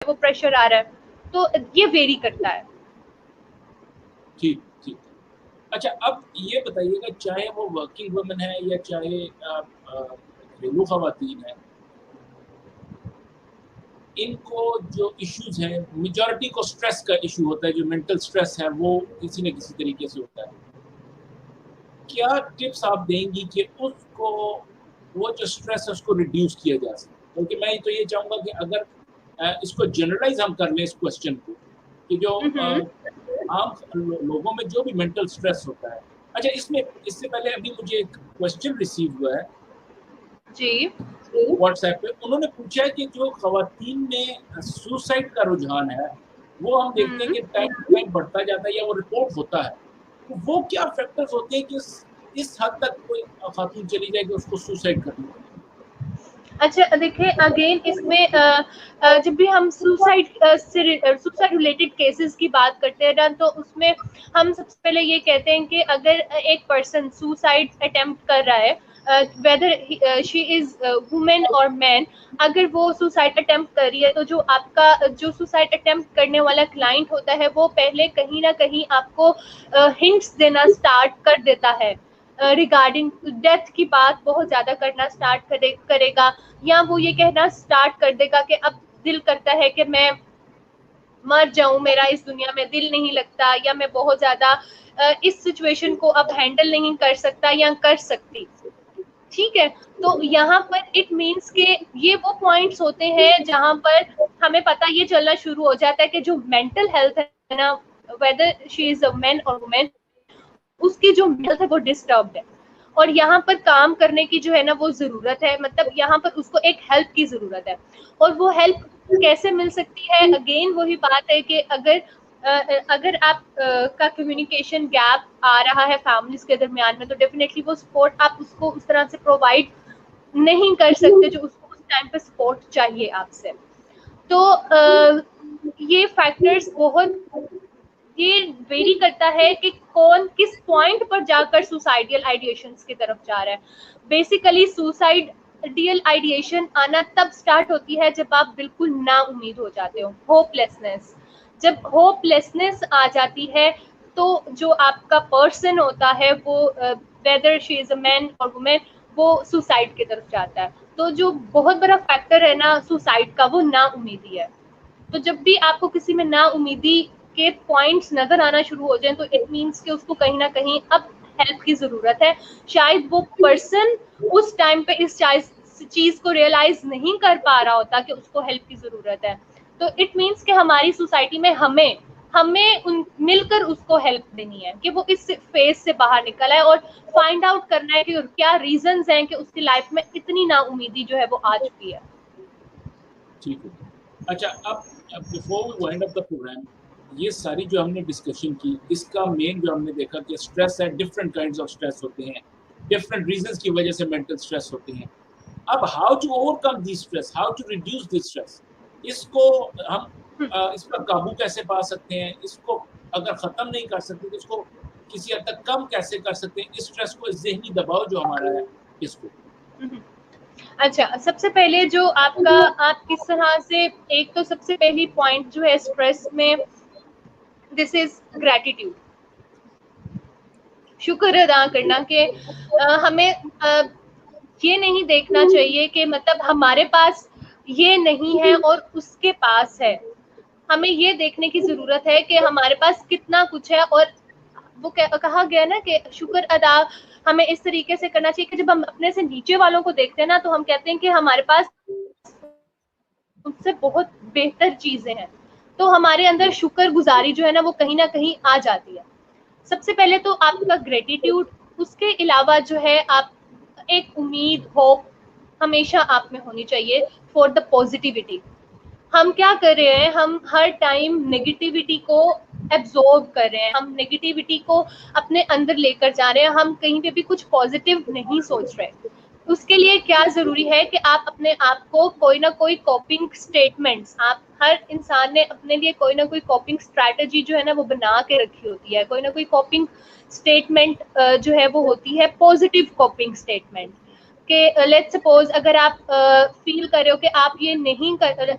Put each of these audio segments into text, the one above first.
वो प्रेशर आ रहा है, तो ये वेरी करता है। ठीक ठीक। अच्छा, अब ये बताइएगा, चाहे वो वर्किंग वुमेन है या चाहे घरेलू खवातीन है, इनको जो इश्यूज हैं, मेजॉरिटी को स्ट्रेस का इशू होता है, जो मेंटल स्ट्रेस है वो किसी न किसी तरीके से होता है। क्या टिप्स आप देंगी कि उसको, वो जो स्ट्रेस है उसको रिड्यूस किया जा सके? क्योंकि मैं तो ये चाहूंगा कि अगर इसको जनरलाइज हम कर लें इस क्वेश्चन को, कि जो आम लोगों में जो भी मेंटल स्ट्रेस होता है। अच्छा, इसमें इससे पहले अभी मुझे एक क्वेश्चन रिसीव हुआ है जी व्हाट्सएप पे। उन्होंने पूछा है कि जो खवातीन में सुसाइड का रुझान है, वो हम देखते हैं कि टाइम टू टाइम बढ़ता जाता है या वो रिपोर्ट होता है, तो वो क्या फैक्टर्स होते हैं कि इस हद तक कोई खातून चली जाए कि उसको सुसाइड करनी पड़े? अच्छा देखिए, अगेन इसमें जब भी हम सुसाइड से सुसाइड रिलेटेड केसेस की बात करते हैं ना, तो उसमें हम सबसे पहले ये कहते हैं कि अगर एक पर्सन सुसाइड अटेम्प्ट कर रहा है, वेदर शी इज वुमेन और मैन, अगर वो सुसाइड अटेम्प्ट कर रही है, तो जो आपका जो सुसाइड अटेम्प्ट करने वाला क्लाइंट होता है, वो पहले कहीं ना कहीं आपको हिंट्स देना स्टार्ट कर देता है रिगार्डिंग डेथ की बात बहुत ज्यादा करना स्टार्ट करेगा, या वो ये कहना स्टार्ट कर देगा कि अब दिल करता है कि मैं मर जाऊं, मेरा इस दुनिया में दिल नहीं लगता, या मैं बहुत ज्यादा इस सिचुएशन को अब हैंडल नहीं कर सकता या कर सकती। ठीक है, तो यहाँ पर इट मीन्स के ये वो पॉइंट्स होते हैं जहां पर हमें पता ये चलना शुरू हो जाता है कि जो मेंटल हेल्थ है ना, whether she is a man और वुमेन, उसकी जो हेल्थ है वो डिस्टर्ब्ड है, और यहाँ पर काम करने की जो है ना वो जरूरत है, मतलब यहाँ पर उसको एक हेल्प की जरूरत है। और वो हेल्प कैसे मिल सकती है? अगेन वही बात है कि अगर आप का कम्युनिकेशन गैप आ रहा है फैमिलीज के दरमियान में, तो डेफिनेटली वो सपोर्ट आप उसको उस तरह से प्रोवाइड नहीं कर सकते जो उसको उस टाइम पे सपोर्ट चाहिए आपसे। तो ये फैक्टर्स बहुत, ये वेरी करता है कि कौन किस पॉइंट पर जाकर सुसाइडियल आइडिएशंस की तरफ जा रहा है। बेसिकली सुसाइडियल आइडिएशन आना तब स्टार्ट होती है जब आप बिल्कुल ना उम्मीद हो जाते हो, होपलेसनेस। जब होपलेसनेस आ जाती है, तो जो आपका पर्सन होता है वो whether she is a man और वुमेन, वो सुसाइड की तरफ जाता है। तो जो बहुत बड़ा फैक्टर है ना सुसाइड का, वो ना उम्मीदी है। तो जब भी आपको किसी में ना उम्मीदी के पॉइंट्स नजर आना शुरू हो जाए, तो इट मीन्स कि उसको कहीं ना कहीं अब हेल्प की जरूरत है। शायद वो पर्सन उस टाइम पे इस चीज को रियलाइज नहीं कर पा रहा होता कि उसको हेल्प की जरूरत है। तो इट मीन्स कि हमारी सोसाइटी में हमें हमें मिलकर उसको हेल्प देनी है कि वो इस फेज से बाहर निकल आए, और फाइंड आउट करना है कि क्या रीजंस हैं कि उसकी लाइफ में इतनी ना उम्मीदी जो है वो आ चुकी है। ठीक है। अच्छा, अब before we wind up the program, ये सारी जो हमने डिस्कशन की, इसका मेन जो हमने देखा कि स्ट्रेस है, डिफरेंट काइंड्स ऑफ स्ट्रेस होते हैं, डिफरेंट रीजंस की वजह से मेंटल स्ट्रेस होते हैं। अब how to overcome this stress, how to reduce this stress, इसको हम इस पर काबू कैसे पा सकते हैं, इसको अगर खत्म नहीं कर सकते तो इसको किसी हद तक कम कैसे कर सकते हैं, इस स्ट्रेस को, इस जहनी दबाव जो हमारा है इसको? अच्छा, सबसे पहले जो आपका, आप किस तरह से, एक तो सबसे पहली पॉइंट जो है स्ट्रेस में, दिस इज ग्रेटिट्यूड, शुक्र अदा करना कि हमें ये नहीं देखना चाहिए कि मतलब हमारे पास ये नहीं है और उसके पास है। हमें ये देखने की जरूरत है कि हमारे पास कितना कुछ है, और वो कहा गया ना कि शुक्र अदा हमें इस तरीके से करना चाहिए कि जब हम अपने से नीचे वालों को देखते हैं ना, तो हम कहते हैं कि हमारे पास उससे बहुत बेहतर चीजें हैं, तो हमारे अंदर शुक्र गुजारी जो है ना वो कहीं ना कहीं आ जाती है। सबसे पहले तो आपका ग्रेटिट्यूड, उसके अलावा जो है आप एक उम्मीद, होप हमेशा आप में होनी चाहिए फॉर द पॉजिटिविटी। हम क्या कर रहे हैं, हम हर टाइम नेगेटिविटी को एब्जॉर्ब कर रहे हैं, हम नेगेटिविटी को अपने अंदर लेकर जा रहे हैं, हम कहीं पे भी कुछ पॉजिटिव नहीं सोच रहे। उसके लिए क्या जरूरी है कि आप अपने आप को कोई ना कोई कॉपिंग स्टेटमेंट्स, आप हर इंसान ने अपने लिए कोई ना कोई कॉपिंग स्ट्रैटेजी जो है ना वो बना के रखी होती है, कोई ना कोई कॉपिंग स्टेटमेंट जो है वो होती है पॉजिटिव कॉपिंग स्टेटमेंट। कि लेट्स सपोज अगर आप फील कर रहे हो कि आप ये नहीं कर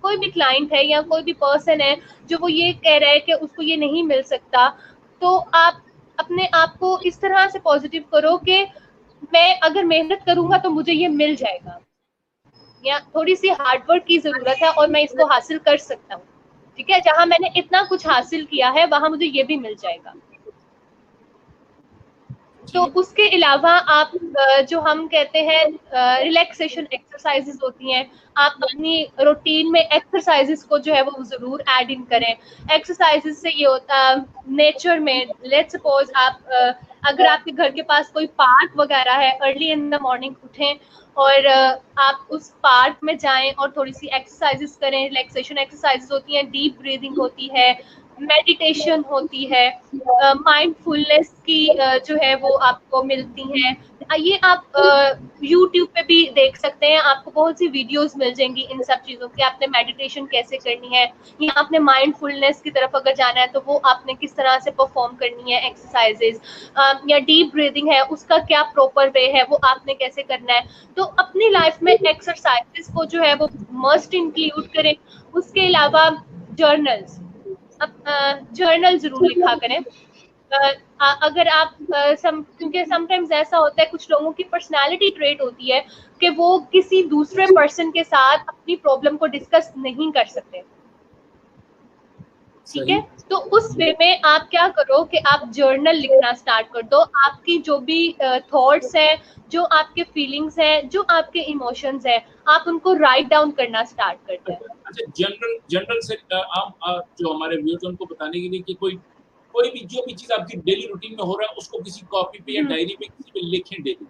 कोई भी क्लाइंट है या कोई भी पर्सन है जो वो ये कह रहा है कि उसको ये नहीं मिल सकता, तो आप अपने आप को इस तरह से पॉजिटिव करो कि मैं अगर मेहनत करूंगा तो मुझे ये मिल जाएगा, या थोड़ी सी हार्डवर्क की जरूरत है और मैं इसको हासिल कर सकता हूँ। ठीक है, जहां मैंने इतना कुछ हासिल किया है वहां मुझे ये भी मिल जाएगा। तो उसके अलावा आप जो हम कहते हैं रिलैक्सेशन एक्सरसाइजेस होती हैं, आप अपनी रूटीन में एक्सरसाइजेस को जो है वो जरूर ऐड इन करें। एक्सरसाइजेस से ये होता है नेचर में, लेट्स सपोज आप अगर आपके घर के पास कोई पार्क वगैरह है, अर्ली इन द मॉर्निंग उठें और आप उस पार्क में जाएं और थोड़ी सी एक्सरसाइजेस करें। रिलैक्सेशन एक्सरसाइजेस होती हैं, डीप ब्रीदिंग होती है, मेडिटेशन होती है, माइंडफुलनेस की जो है वो आपको मिलती हैं। ये आप यूट्यूब पे भी देख सकते हैं, आपको बहुत सी वीडियोस मिल जाएंगी इन सब चीज़ों की, आपने मेडिटेशन कैसे करनी है या आपने माइंडफुलनेस की तरफ अगर जाना है तो वो आपने किस तरह से परफॉर्म करनी है एक्सरसाइजेज, या डीप ब्रीदिंग है उसका क्या प्रॉपर वे है वो आपने कैसे करना है। तो अपनी लाइफ में एक्सरसाइजेस को जो है वो मस्ट इंक्लूड करें। उसके अलावा जर्नल्स, जर्नल जरूर लिखा करें। अगर आप क्योंकि समटाइम्स ऐसा होता है कुछ लोगों की पर्सनालिटी ट्रेट होती है कि वो किसी दूसरे पर्सन के साथ अपनी प्रॉब्लम को डिस्कस नहीं कर सकते। ठीक है, तो उस वे में आप क्या करो कि आप जर्नल लिखना स्टार्ट कर दो। आपकी जो भी थॉट्स हैं, जो आपके फीलिंग्स हैं, जो आपके इमोशंस हैं, आप उनको राइट डाउन करना स्टार्ट करते हैं। अच्छा, जनरल से आप जो हमारे व्यूअर्स उनको बताने के लिए कि कोई भी जो भी चीज आपकी डेली रूटीन में हो रहा है उसको किसी कॉपी पे या डायरी पे किसी पे लिखें डेली।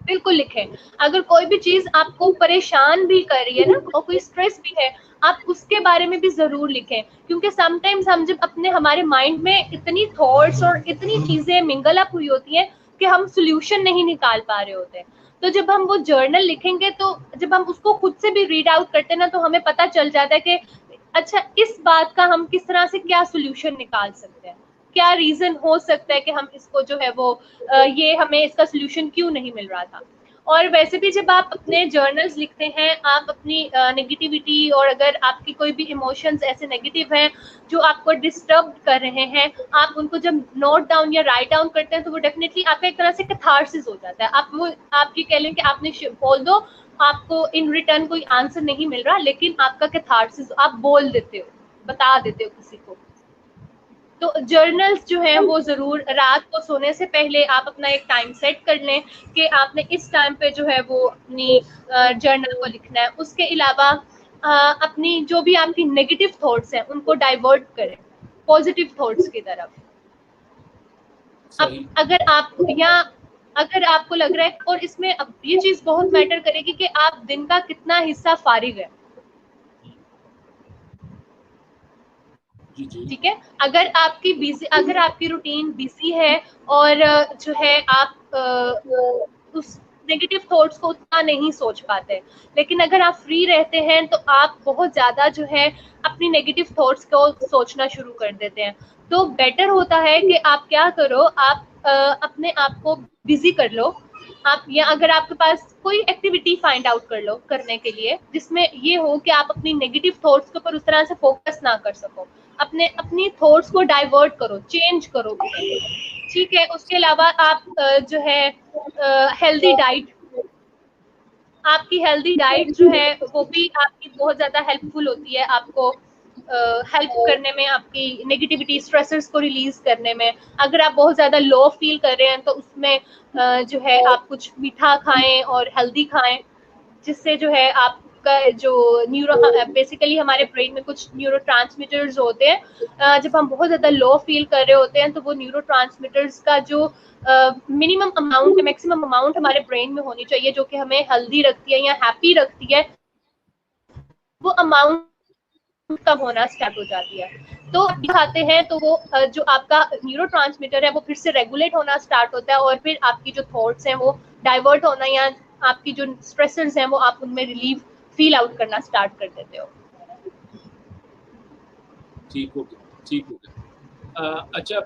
बिल्कुल लिखें। अगर कोई भी चीज आपको परेशान भी कर रही है ना, और कोई स्ट्रेस भी है, आप उसके बारे में भी जरूर लिखें। क्योंकि समटाइम्स हम जब हमारे माइंड में इतनी थॉट्स और इतनी चीजें मिंगल अप हुई होती हैं कि हम सोल्यूशन नहीं निकाल पा रहे होते हैं। तो जब हम वो जर्नल लिखेंगे तो जब हम उसको खुद से भी रीड आउट करते हैं ना, तो हमें पता चल जाता है कि अच्छा इस बात का हम किस तरह से क्या सोल्यूशन निकाल सकते हैं, क्या रीजन हो सकता है कि हम इसको जो है वो ये हमें इसका सोल्यूशन क्यों नहीं मिल रहा था। और वैसे भी जब आप अपने जर्नल्स लिखते हैं, आप अपनी नेगेटिविटी और अगर आपकी कोई भी इमोशंस ऐसे नेगेटिव हैं जो आपको डिस्टर्ब कर रहे हैं, आप उनको जब नोट डाउन या राइट डाउन करते हैं तो वो डेफिनेटली आपका एक तरह से कैथारसिस हो जाता है। आप ये कह लें कि आपने बोल दो, आपको इन रिटर्न कोई आंसर नहीं मिल रहा, लेकिन आपका कैथारसिस आप बोल देते हो, बता देते हो किसी को। तो जर्नल्स जो है वो जरूर रात को सोने से पहले आप अपना एक टाइम सेट कर लें कि आपने इस टाइम पे जो है वो अपनी जर्नल को लिखना है। उसके अलावा अपनी जो भी आपकी नेगेटिव थॉट्स हैं उनको डाइवर्ट करें पॉजिटिव थॉट्स की तरफ। अब अगर आपको लग रहा है, और इसमें अब ये चीज बहुत मैटर करेगी कि आप दिन का कितना हिस्सा फारिग है। ठीक है, अगर आपकी रूटीन बिजी है और जो है आप उस नेगेटिव थॉट्स को उतना नहीं सोच पाते, लेकिन अगर आप फ्री रहते हैं तो आप बहुत ज्यादा जो है अपनी नेगेटिव थॉट्स को सोचना शुरू कर देते हैं। तो बेटर होता है कि आप क्या करो, आप अपने आप को बिजी कर लो। आप, या अगर आपके पास कोई एक्टिविटी फाइंड आउट कर लो करने के लिए जिसमें ये हो कि आप अपनी नेगेटिव थॉट्स के ऊपर उस तरह से फोकस ना कर सको, अपनी थॉट्स को डाइवर्ट करो, चेंज करो। ठीक है, उसके अलावा आप जो है हेल्दी डाइट, आपकी हेल्दी डाइट जो है वो भी आपकी बहुत ज्यादा हेल्पफुल होती है आपको हेल्प करने में, आपकी नेगेटिविटी स्ट्रेसर्स को रिलीज करने में। अगर आप बहुत ज्यादा लो फील कर रहे हैं तो उसमें जो है आप कुछ मीठा खाएं और हेल्दी खाएं, जिससे जो है आपका जो बेसिकली हमारे ब्रेन में कुछ न्यूरोट्रांसमीटर्स होते हैं। जब हम बहुत ज्यादा लो फील कर रहे होते हैं तो वो न्यूरोट्रांसमीटर्स का जो मिनिमम अमाउंट, मैक्सिमम अमाउंट हमारे ब्रेन में होनी चाहिए जो कि हमें हेल्दी रखती है या हैप्पी रखती है, वो अमाउंट कम होना स्टार्ट हो जाती है। तो खाते हैं तो वो जो आपका न्यूरोट्रांसमीटर है वो फिर से रेगुलेट होना स्टार्ट होता है और फिर आपकी जो थॉट्स हैं वो डाइवर्ट होना, या आपकी जो स्ट्रेसर्स हैं वो आप उनमें रिलीफ फील आउट करना स्टार्ट कर देते हो। ठीक हो गया। अच्छा,